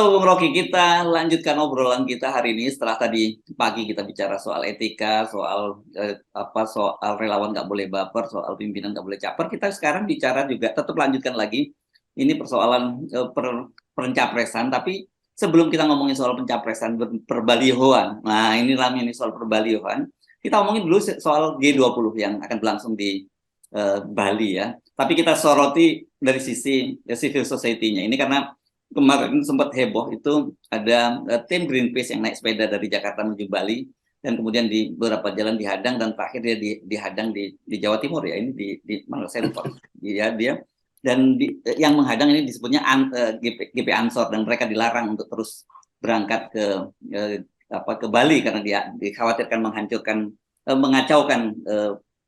Halo Bung Rocky, kita lanjutkan obrolan kita hari ini setelah tadi pagi kita bicara soal etika, soal soal relawan nggak boleh baper, soal pimpinan nggak boleh caper. Kita sekarang bicara juga tetap lanjutkan lagi ini persoalan pencapresan. Tapi sebelum kita ngomongin soal pencapresan perbalihoan, nah ini Lam ini soal perbalihoan. Kita ngomongin dulu soal G20 yang akan berlangsung di Bali ya. Tapi kita soroti dari sisi civil society-nya ini karena kemarin sempat heboh itu ada tim Greenpeace yang naik sepeda dari Jakarta menuju Bali dan kemudian di beberapa jalan dihadang dan terakhir dia dihadang di Jawa Timur ya, ini di mana saya lupa dia dan yang menghadang ini disebutnya GP Ansor dan mereka dilarang untuk terus berangkat ke Bali karena dia dikhawatirkan mengacaukan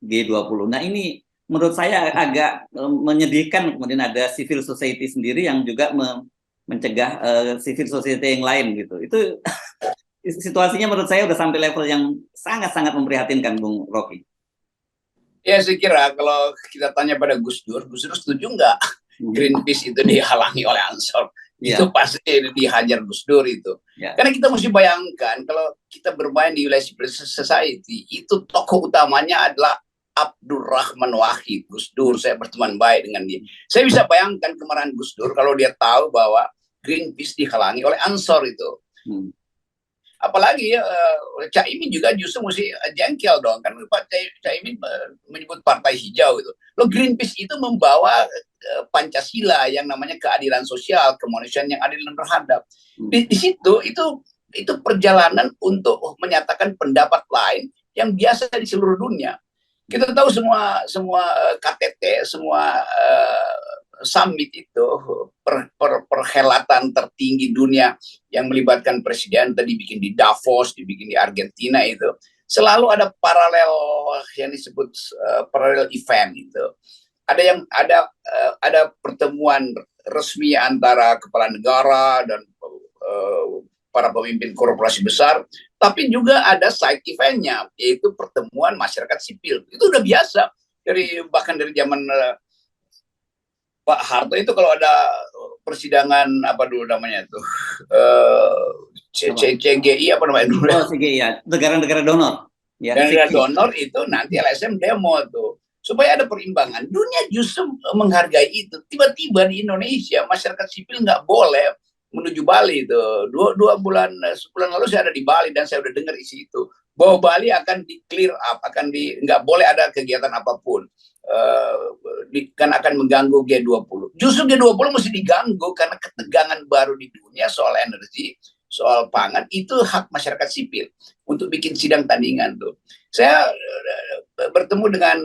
G20. Nah ini menurut saya agak menyedihkan, kemudian ada civil society sendiri yang juga mencegah civil society yang lain gitu. Itu situasinya menurut saya udah sampai level yang sangat-sangat memprihatinkan, Bung Rocky. Ya, saya kira kalau kita tanya pada Gus Dur setuju nggak Greenpeace itu dihalangi oleh Ansor? Itu pasti dihajar Gus Dur itu. Karena kita mesti bayangkan kalau kita bermain di wilayah civil society, itu tokoh utamanya adalah Abdurrahman Wahid. Gus Dur, saya berteman baik dengan dia. Saya bisa bayangkan kemarahan Gus Dur kalau dia tahu bahwa Greenpeace dihalangi oleh Ansor itu. Apalagi Cak Imin juga justru mesti jengkel dong, kan Cak Imin menyebut partai hijau itu. Lo Greenpeace itu membawa Pancasila yang namanya keadilan sosial, kemanusiaan yang adil dan beradab. Di situ itu perjalanan untuk menyatakan pendapat lain yang biasa di seluruh dunia. Kita tahu semua KTT, semua summit itu perhelatan tertinggi dunia yang melibatkan presiden, tadi dibikin di Davos, dibikin di Argentina, itu selalu ada paralel yang disebut paralel event itu. Ada pertemuan resmi antara kepala negara dan para pemimpin korporasi besar, tapi juga ada side eventnya, yaitu pertemuan masyarakat sipil. Itu udah biasa bahkan dari zaman Pak Harto itu kalau ada persidangan apa dulu namanya itu CGI apa namanya dulu? Oh, CGI ya, negara-negara donor. Ya, negara donor itu nanti LSM demo tuh supaya ada perimbangan. Dunia justru menghargai itu. Tiba-tiba di Indonesia masyarakat sipil nggak boleh menuju Bali itu. Sebulan lalu saya ada di Bali dan saya udah dengar isi itu bahwa Bali akan di clear up, nggak boleh ada kegiatan apapun. Kan akan mengganggu G20. Justru G20 mesti diganggu karena ketegangan baru di dunia soal energi, soal pangan, itu hak masyarakat sipil untuk bikin sidang tandingan tuh. Saya bertemu dengan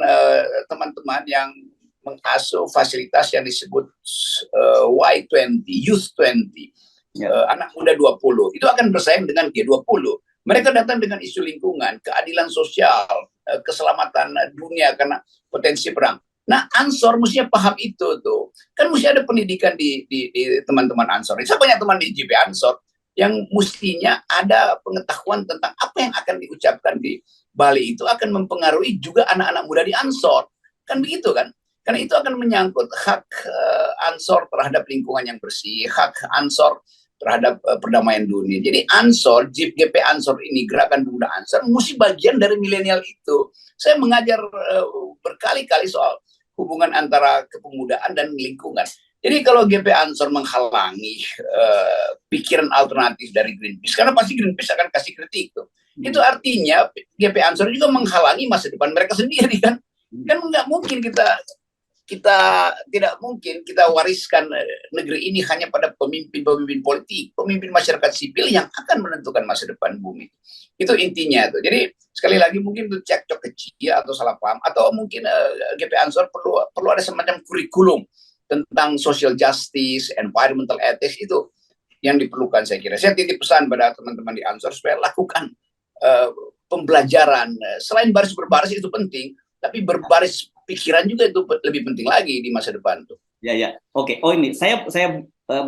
teman-teman yang mengasuh fasilitas yang disebut Y20, Youth 20, anak muda 20. Itu akan bersaing dengan G20. Mereka datang dengan isu lingkungan, keadilan sosial, keselamatan dunia karena potensi perang. Nah, Ansor mestinya paham itu tuh. Kan mesti ada pendidikan di teman-teman Ansor. Saya banyak teman di GP Ansor yang mestinya ada pengetahuan tentang apa yang akan diucapkan di Bali itu akan mempengaruhi juga anak-anak muda di Ansor. Kan begitu kan? Karena itu akan menyangkut hak Ansor terhadap lingkungan yang bersih, hak Ansor terhadap perdamaian dunia. Jadi Ansor, GP Ansor ini, Gerakan Pemuda Ansor, mesti bagian dari milenial itu. Saya mengajar berkali-kali soal hubungan antara kepemudaan dan lingkungan. Jadi kalau GP Ansor menghalangi pikiran alternatif dari Greenpeace, karena pasti Greenpeace akan kasih kritik tuh. Itu artinya GP Ansor juga menghalangi masa depan mereka sendiri kan. Kan nggak mungkin kita tidak mungkin kita wariskan negeri ini hanya pada pemimpin-pemimpin politik, pemimpin masyarakat sipil yang akan menentukan masa depan bumi. Itu intinya tuh. Jadi sekali lagi mungkin itu cekcok kecil atau salah paham, atau mungkin GP Ansor perlu ada semacam kurikulum tentang social justice, environmental ethics, itu yang diperlukan saya kira. Saya titip pesan pada teman-teman di Ansor supaya lakukan pembelajaran. Selain baris berbaris itu penting, tapi berbaris pikiran juga itu lebih penting lagi di masa depan tuh. Ya. Oke. Oh ini saya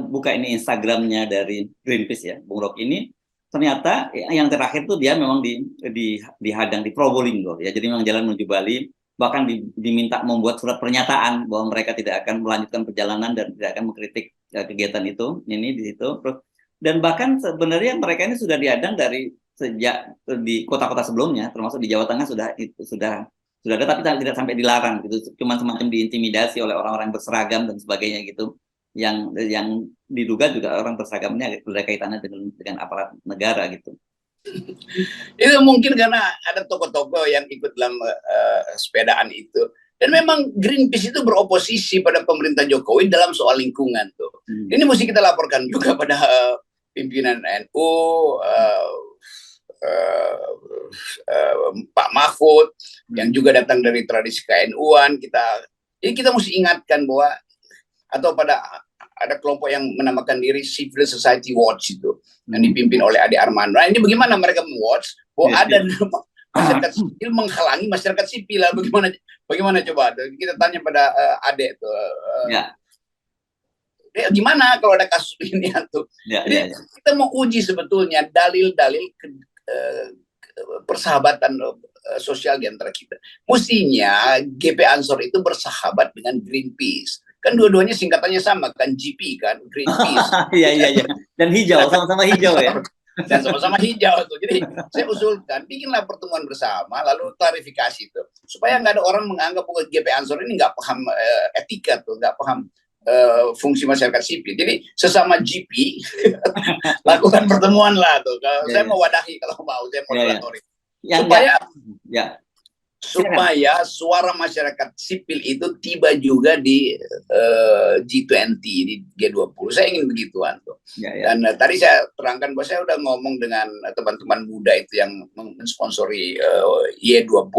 buka ini Instagramnya dari Greenpeace ya, Bung Rock ini. Ternyata yang terakhir tuh dia memang dihadang di Probolinggo ya. Jadi memang jalan menuju Bali, bahkan diminta membuat surat pernyataan bahwa mereka tidak akan melanjutkan perjalanan dan tidak akan mengkritik kegiatan itu. Ini di situ. Terus Dan bahkan sebenarnya mereka ini sudah diadang dari sejak di kota-kota sebelumnya, termasuk di Jawa Tengah sudah ada, tapi tidak sampai dilarang gitu. Cuma semacam diintimidasi oleh orang-orang berseragam dan sebagainya gitu. Yang diduga juga orang berseragamnya ada kaitannya dengan aparat negara gitu. Itu mungkin karena ada tokoh-tokoh yang ikut dalam sepedaan itu. Dan memang Greenpeace itu beroposisi pada pemerintah Jokowi dalam soal lingkungan tuh. Ini mesti kita laporkan juga pada pimpinan NU, Pak Mahfud, yang juga datang dari tradisi KNU-an. Jadi kita mesti ingatkan bahwa, atau pada ada kelompok yang menamakan diri Civil Society Watch itu, yang dipimpin oleh Ade Armando. Nah, ini bagaimana mereka mewatch bahwa ada masyarakat sipil menghalangi masyarakat sipil lah. Bagaimana coba kita tanya pada Ade itu. Gimana kalau ada kasus ini tuh. Jadi kita mau uji sebetulnya dalil-dalil persahabatan sosial di antara kita. Mestinya GP Ansor itu bersahabat dengan Greenpeace. Kan dua-duanya singkatannya sama kan, GP kan, Greenpeace. Iya. Dan hijau, sama-sama hijau ya. Dan sama-sama hijau tuh. Jadi saya usulkan bikinlah pertemuan bersama, lalu klarifikasi itu, supaya nggak ada orang menganggap bahwa GP Ansor ini nggak paham etika tuh, nggak paham fungsi masyarakat sipil. Jadi sesama GP lakukan pertemuan lah tuh. Saya mau wadahi kalau mau, saya moderatori. Supaya suara masyarakat sipil itu tiba juga di G20, di G20. Saya ingin begituan tuh. Dan tadi saya terangkan bahwa saya udah ngomong dengan teman-teman muda itu yang mensponsori Y20,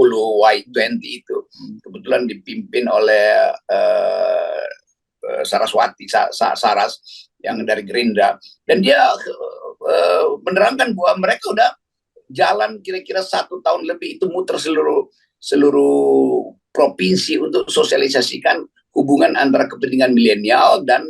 Y20 itu. Kebetulan dipimpin oleh Saraswati, Saras, yang dari Gerindra. Dan dia menerangkan bahwa mereka udah jalan kira-kira 1 tahun lebih itu muter seluruh provinsi untuk sosialisasikan hubungan antara kepentingan milenial dan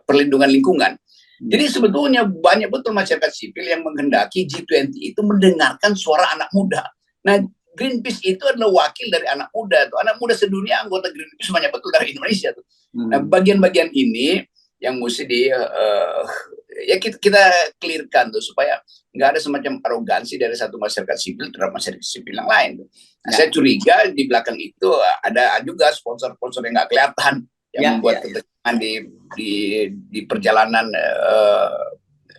perlindungan lingkungan. Jadi sebetulnya banyak betul masyarakat sipil yang menghendaki G20 itu mendengarkan suara anak muda. Nah, Greenpeace itu adalah wakil dari anak muda tuh. Anak muda sedunia anggota Greenpeace banyak betul dari Indonesia tuh. Nah, bagian-bagian ini yang mesti ya kita clearkan tuh, supaya nggak ada semacam arogansi dari satu masyarakat sipil terhadap masyarakat sipil yang lain tuh. Nah, saya curiga di belakang itu ada juga sponsor-sponsor yang nggak kelihatan yang membuat ketegangan di perjalanan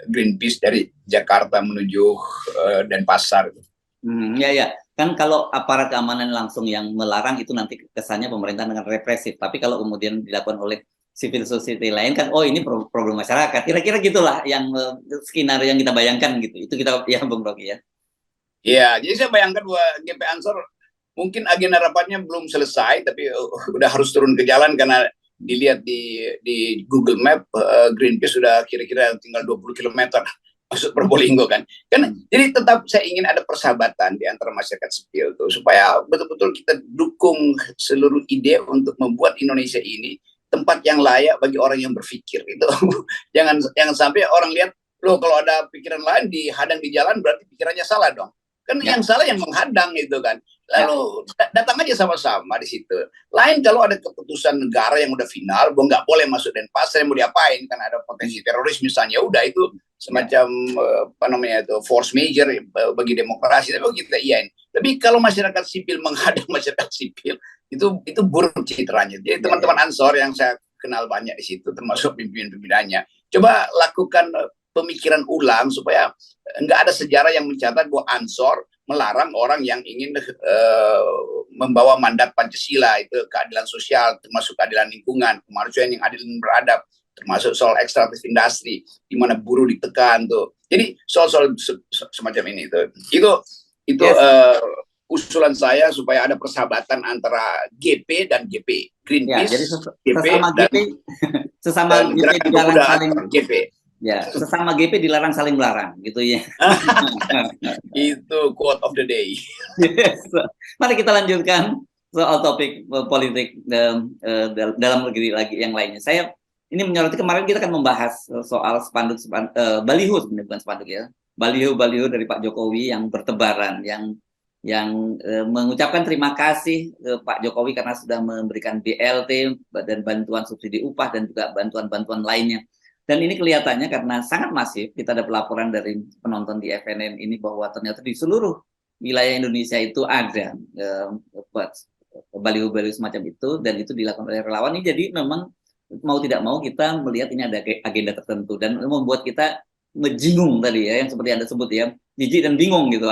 Greenpeace dari Jakarta menuju Denpasar. Kan kalau aparat keamanan langsung yang melarang itu nanti kesannya pemerintah dengan represif. Tapi kalau kemudian dilakukan oleh civil society lain kan, oh ini problem masyarakat. Kira-kira gitulah yang skenario yang kita bayangkan gitu. Itu kita ya Bung Rocky ya. Iya, jadi saya bayangkan bahwa GP Ansor mungkin agenda rapatnya belum selesai, tapi udah harus turun ke jalan karena dilihat di Google Map Greenpeace sudah kira-kira tinggal 20 km masuk Probolinggo kan. Jadi tetap saya ingin ada persahabatan di antara masyarakat sipil tuh, supaya betul-betul kita dukung seluruh ide untuk membuat Indonesia ini tempat yang layak bagi orang yang berpikir itu. jangan sampai orang lihat loh kalau ada pikiran lain dihadang di jalan berarti pikirannya salah dong. Kan yang salah yang menghadang itu kan. Lalu datang aja sama-sama di situ. Lain kalau ada keputusan negara yang udah final, bahwa nggak boleh masuk Denpasar, mau diapain? Kan ada potensi teroris misalnya. Udah itu semacam apa namanya itu force major bagi demokrasi. Tapi kita iyain. Tapi kalau masyarakat sipil menghadang masyarakat sipil, itu buruk citranya. Jadi teman-teman Ansor yang saya kenal banyak di situ, termasuk pimpinan-pimpinannya, coba lakukan pemikiran ulang supaya nggak ada sejarah yang mencatat bahwa Ansor melarang orang yang ingin membawa mandat Pancasila, itu keadilan sosial, termasuk keadilan lingkungan, kemanusiaan yang adil dan beradab, termasuk soal ekstraktif industri, di mana buruh ditekan tuh. Jadi soal-soal semacam ini tuh. Itu usulan saya supaya ada persahabatan antara GP dan GP, Greenpeace, jadi GP sesama dan GP dilarang saling GP. Sesama GP dilarang saling melarang gitu ya. Itu quote of the day. Mari kita lanjutkan soal topik politik dalam negeri lagi yang lainnya. Saya ini menyoroti kemarin kita kan membahas soal spanduk baliho, sebenarnya bukan spanduk ya, baliho dari Pak Jokowi yang bertebaran, yang mengucapkan terima kasih Pak Jokowi karena sudah memberikan BLT dan bantuan subsidi upah dan juga bantuan-bantuan lainnya. Dan ini kelihatannya karena sangat masif, kita ada pelaporan dari penonton di FNN ini bahwa ternyata di seluruh wilayah Indonesia itu ada baliho-baliho semacam itu, dan itu dilakukan oleh relawan ini. Jadi memang mau tidak mau kita melihat ini ada agenda tertentu dan membuat kita ngejingung tadi ya, yang seperti Anda sebut ya, jijik dan bingung gitu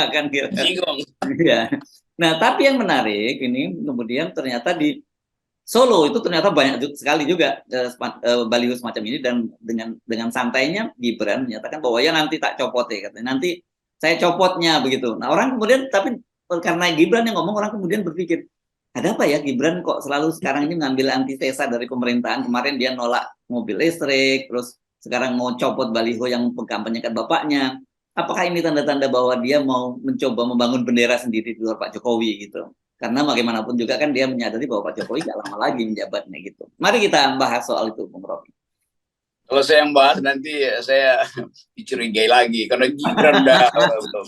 kan kira. Bingung. Ya. Nah, tapi yang menarik ini kemudian ternyata di Solo itu ternyata banyak sekali juga baliho semacam ini, dan dengan santainya Gibran menyatakan bahwa ya nanti tak copot ya, katanya nanti saya copotnya begitu. Nah orang kemudian, tapi karena Gibran yang ngomong, orang kemudian berpikir ada apa ya Gibran kok selalu sekarang ini mengambil antitesa dari pemerintahan. Kemarin dia nolak mobil listrik, terus sekarang mau copot baliho yang mengkampanyekan bapaknya. Apakah ini tanda-tanda bahwa dia mau mencoba membangun bendera sendiri di luar Pak Jokowi gitu? Karena bagaimanapun juga kan dia menyadari bahwa Pak Jokowi gak lama lagi menjabatnya gitu. Mari kita bahas soal itu, Bung Rocky. Kalau saya yang bahas nanti saya dicurigai lagi karena Gibran udah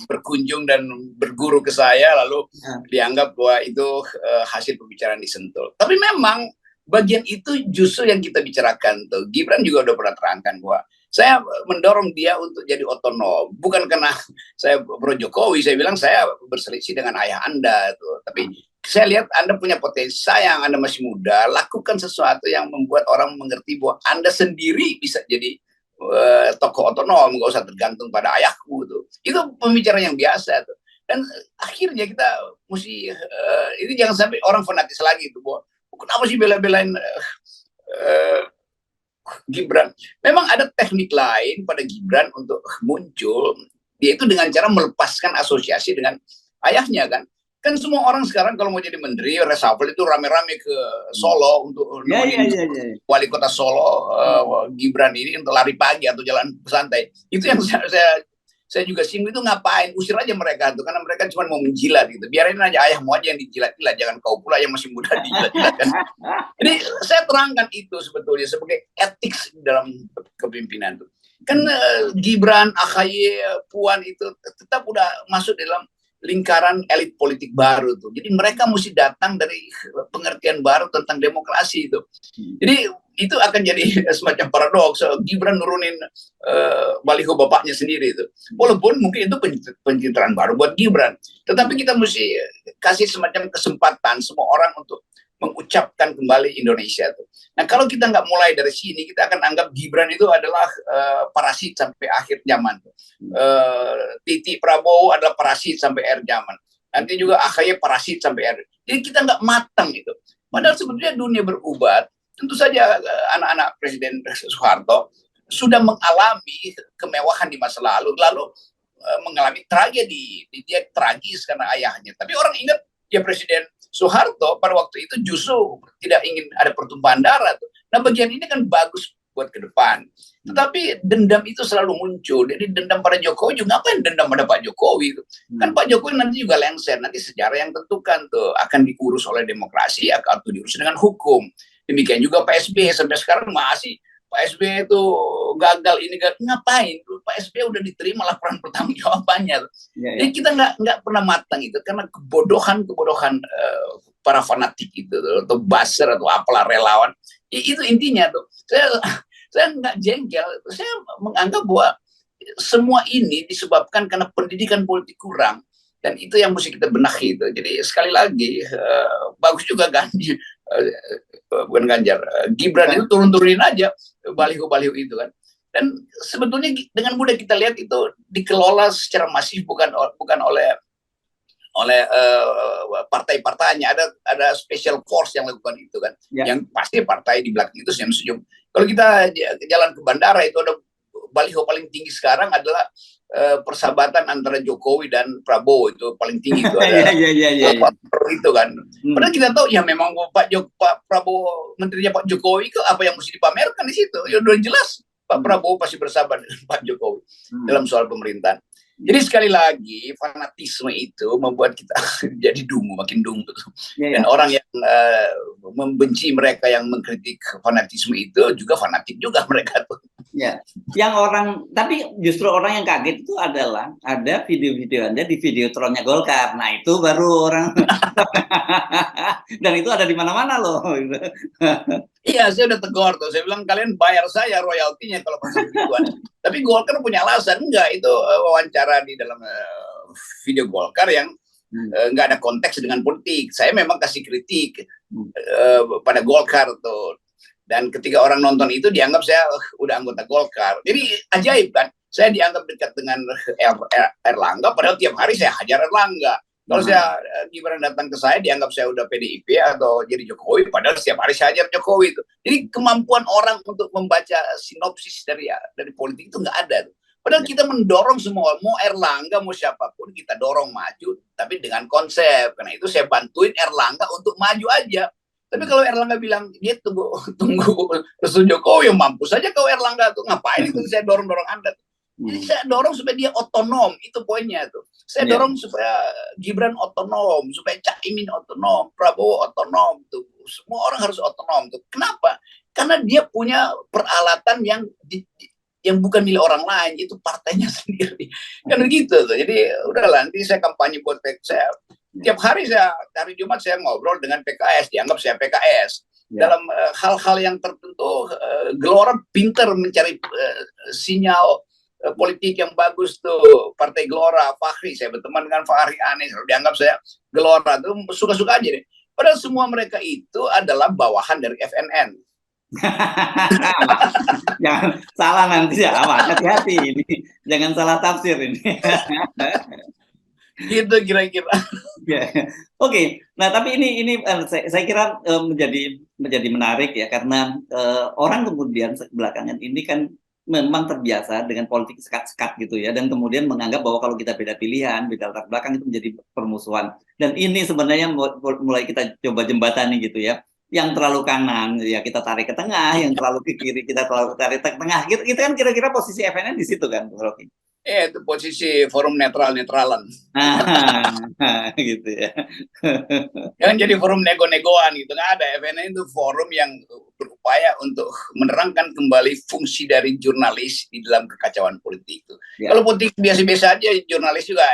berkunjung dan berguru ke saya, lalu dianggap bahwa itu hasil pembicaraan di Sentul. Tapi memang bagian itu justru yang kita bicarakan tuh. Gibran juga udah pernah terangkan bahwa saya mendorong dia untuk jadi otonom, bukan karena saya pro Jokowi. Saya bilang saya berselisih dengan ayah Anda tuh, tapi saya lihat Anda punya potensi, sayang Anda masih muda, lakukan sesuatu yang membuat orang mengerti bahwa Anda sendiri bisa jadi tokoh otonom, nggak usah tergantung pada ayahku tuh. Itu pembicaraan yang biasa tuh. Dan akhirnya kita mesti ini jangan sampai orang fanatis lagi tuh bahwa kenapa sih bela-belain Gibran. Memang ada teknik lain pada Gibran untuk muncul, dia itu dengan cara melepaskan asosiasi dengan ayahnya kan. Kan semua orang sekarang kalau mau jadi menteri reshuffle itu rame-rame ke Solo untuk nemenin wali kota Solo Gibran ini untuk lari pagi atau jalan santai. Itu yang saya juga singgung, itu ngapain, usir aja mereka tuh, karena mereka cuma mau menjilat gitu. Biarin aja ayahmu aja yang dijilat-jilat, jangan kau pula yang masih muda dijilat-jilat kan. Jadi saya terangkan itu sebetulnya sebagai etik dalam kepemimpinan tuh. Kan Gibran, AHY, Puan itu tetap udah masuk dalam lingkaran elit politik baru tuh. Jadi mereka mesti datang dari pengertian baru tentang demokrasi itu. Jadi itu akan jadi semacam paradoks. Gibran nurunin baliho bapaknya sendiri itu. Walaupun mungkin itu pencitraan baru buat Gibran. Tetapi kita mesti kasih semacam kesempatan semua orang untuk mengucapkan kembali Indonesia tuh. Nah kalau kita nggak mulai dari sini, kita akan anggap Gibran itu adalah parasit sampai akhir zaman. Titi Prabowo adalah parasit sampai akhir zaman. Nanti juga AHY parasit sampai akhir. Jadi kita nggak matang itu. Padahal sebetulnya dunia berubah. Tentu saja anak-anak Presiden Soeharto sudah mengalami kemewahan di masa lalu mengalami tragedi. Dia tragis karena ayahnya. Tapi orang ingat ya Presiden Soeharto pada waktu itu justru tidak ingin ada pertumpahan darah tuh. Nah bagian ini kan bagus buat ke depan. Tetapi dendam itu selalu muncul. Jadi dendam pada Jokowi juga, ngapain dendam pada Pak Jokowi itu? Kan Pak Jokowi nanti juga lengser, nanti sejarah yang tentukan tuh akan diurus oleh demokrasi atau diurus dengan hukum. Demikian juga Pak SBY sampai sekarang masih Pak SBY itu gagal ini ngapain? Pak SBY udah diterima laporan pertanggungjawabannya. Jadi kita nggak pernah matang itu karena kebodohan para fanatik itu atau buzzer atau apalah relawan. Itu intinya tuh. Saya nggak jengkel. Saya menganggap bahwa semua ini disebabkan karena pendidikan politik kurang. Dan itu yang mesti kita benahi itu. Jadi sekali lagi bagus juga Ganjar, bukan Ganjar, Gibran itu turun-turunin aja baliho-baliho itu kan. Dan sebetulnya dengan mudah kita lihat itu dikelola secara masif bukan oleh partai-partainya. Ada special force yang lakukan itu kan. Yang pasti partai di belakang itu senyum-senyum. Kalau kita jalan ke bandara itu ada baliho paling tinggi sekarang adalah persahabatan antara Jokowi dan Prabowo, itu paling tinggi itu ada itu kan. Padahal kita tahu ya memang Pak Prabowo menterinya Pak Jokowi itu apa yang mesti dipamerkan di situ. Ya udah jelas Pak Prabowo pasti bersahabat dengan Pak Jokowi dalam soal pemerintahan. Jadi sekali lagi fanatisme itu membuat kita jadi makin dungu. Dan orang yang membenci mereka yang mengkritik fanatisme itu juga fanatik juga mereka tuh. Yang orang, tapi justru orang yang kaget itu adalah ada video-video Anda di Videotronnya Golkar. Nah, itu baru orang dan itu ada di mana-mana loh. Iya, saya udah tegur tuh. Saya bilang kalian bayar saya royaltinya kalau pasang gituan. Tapi Golkar punya alasan enggak itu wawancara di dalam video Golkar yang nggak ada konteks dengan politik. Saya memang kasih kritik pada Golkar tuh. Dan ketika orang nonton itu dianggap saya udah anggota Golkar. Jadi ajaib kan. Saya dianggap dekat dengan Erlangga, padahal tiap hari saya hajar Erlangga. Kalau saya Gibran datang ke saya dianggap saya udah PDIP atau jadi Jokowi, padahal setiap hari saya hajar Jokowi itu. Jadi kemampuan orang untuk membaca sinopsis dari politik itu nggak ada. Padahal kita mendorong semua, mau Erlangga mau siapapun kita dorong maju, tapi dengan konsep. Karena itu saya bantuin Erlangga untuk maju aja. Tapi kalau Erlangga bilang dia tunggu restu Jokowi, yang mampu saja kau Erlangga tuh ngapain itu saya dorong Anda. Jadi saya dorong supaya dia otonom, itu poinnya tuh. Saya dorong supaya Gibran otonom, supaya Caimin otonom, Prabowo otonom tuh. Semua orang harus otonom tuh. Kenapa? Karena dia punya peralatan yang bukan milik orang lain, itu partainya sendiri. Kan begitu tuh. Jadi udahlah, nanti saya kampanye buat saya. Tiap hari hari Jumat saya ngobrol dengan PKS, dianggap saya PKS. Dalam hal-hal yang tertentu, Gelora pinter mencari sinyal politik yang bagus tuh. Partai Gelora, Fahri, saya berteman dengan Fahri Anies, dianggap saya Gelora tuh suka-suka aja deh. Padahal semua mereka itu adalah bawahan dari FNN. Jangan salah nanti ya, hati-hati ini. Jangan salah tafsir ini. Gitu kira-kira. Oke. Nah tapi ini saya kira menjadi menarik ya, karena orang kemudian belakangan ini kan memang terbiasa dengan politik sekat-sekat gitu ya, dan kemudian menganggap bahwa kalau kita beda pilihan, beda latar belakang itu menjadi permusuhan. Dan ini sebenarnya mulai kita coba jembatani gitu ya. Yang terlalu kanan ya kita tarik ke tengah, yang terlalu ke kiri kita tarik ke tengah. Gitu kan kira-kira posisi FNN di situ kan, Rocky? Itu posisi forum netralan. Gitu ya. Jangan jadi forum nego-negoan gitu. Nggak ada. FNN itu forum yang berupaya untuk menerangkan kembali fungsi dari jurnalis di dalam kekacauan politik itu. Kalau politik biasa-biasa aja, jurnalis juga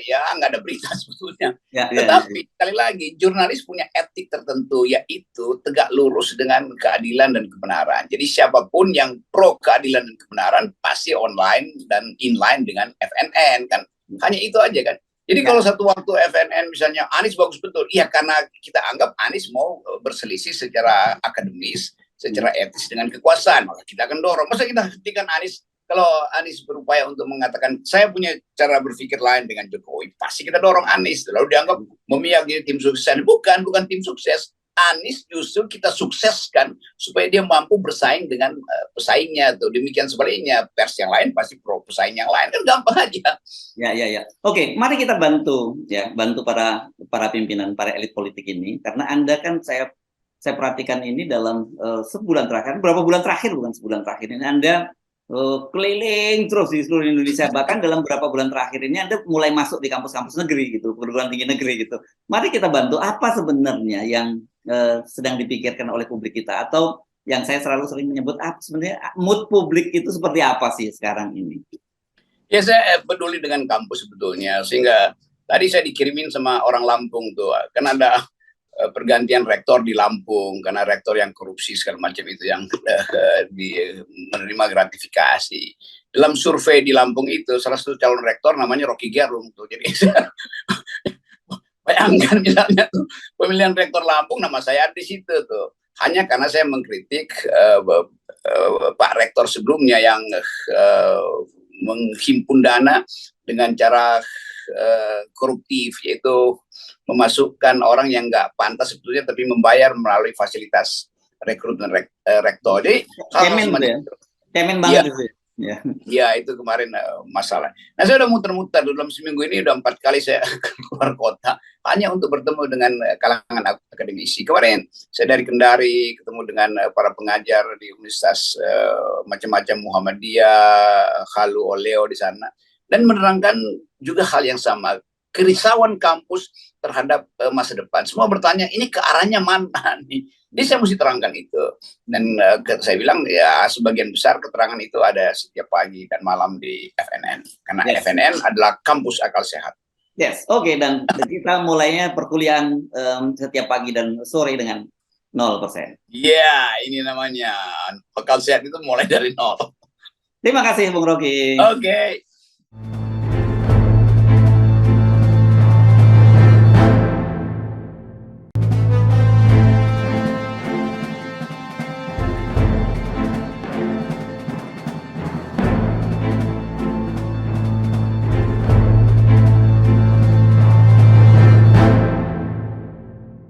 ya nggak ada berita sebetulnya. Tetapi sekali lagi, jurnalis punya etik tertentu, yaitu tegak lurus dengan keadilan dan kebenaran. Jadi siapapun yang pro keadilan dan kebenaran pasti online dan inline dengan FNN kan. Hanya itu aja kan. Jadi kalau satu waktu FNN misalnya Anies bagus betul, iya karena kita anggap Anies mau berselisih secara akademis, secara etis dengan kekuasaan, maka kita akan dorong. Masa kita hentikan Anies? Kalau Anies berupaya untuk mengatakan saya punya cara berpikir lain dengan Jokowi, pasti kita dorong Anies. Lalu dianggap memihak tim sukses. Bukan tim sukses. Anies justru kita sukseskan supaya dia mampu bersaing dengan pesaingnya tuh. Demikian sebaliknya, pers yang lain pasti pro pesaing yang lain, kan gampang aja. Ya. Oke, mari kita bantu para pimpinan, para elit politik ini, karena Anda kan saya perhatikan ini dalam sebulan terakhir, berapa bulan terakhir, bukan sebulan terakhir ini Anda keliling terus di seluruh Indonesia, bahkan dalam beberapa bulan terakhir ini Anda mulai masuk di kampus-kampus negeri gitu, perguruan tinggi negeri gitu. Mari kita bantu apa sebenarnya yang sedang dipikirkan oleh publik kita, atau yang saya sering menyebut sebenarnya mood publik itu seperti apa sih sekarang ini? Ya saya peduli dengan kampus sebetulnya, sehingga tadi saya dikirimin sama orang Lampung tuh, kan ada pergantian rektor di Lampung karena rektor yang korupsi segala macam itu yang menerima gratifikasi. Dalam survei di Lampung itu salah satu calon rektor namanya Rocky Gerung tuh. Jadi bayangkan misalnya tuh pemilihan rektor Lampung nama saya ada di situ tuh. Hanya karena saya mengkritik Pak Rektor sebelumnya yang menghimpun dana dengan cara koruptif, yaitu memasukkan orang yang nggak pantas sebetulnya tapi membayar melalui fasilitas rekrutmen rektor. Jadi cemen banget itu. Ya itu kemarin masalah. Nah saya udah muter-muter dalam seminggu ini, udah 4 kali saya keluar kota hanya untuk bertemu dengan kalangan akademisi. Kemarin saya dari Kendari ketemu dengan para pengajar di universitas macam-macam, Muhammadiyah, Halu Oleo di sana, dan menerangkan juga hal yang sama, kerisauan kampus terhadap masa depan. Semua bertanya, ini ke arahnya mana nih? Jadi saya mesti terangkan itu. Dan saya bilang ya sebagian besar keterangan itu ada setiap pagi dan malam di FNN. Karena FNN adalah kampus akal sehat. Yes, oke. Dan kita mulainya perkuliahan setiap pagi dan sore dengan 0%. Iya, ini namanya akal sehat itu mulai dari 0. Terima kasih Bung Rocky. Oke.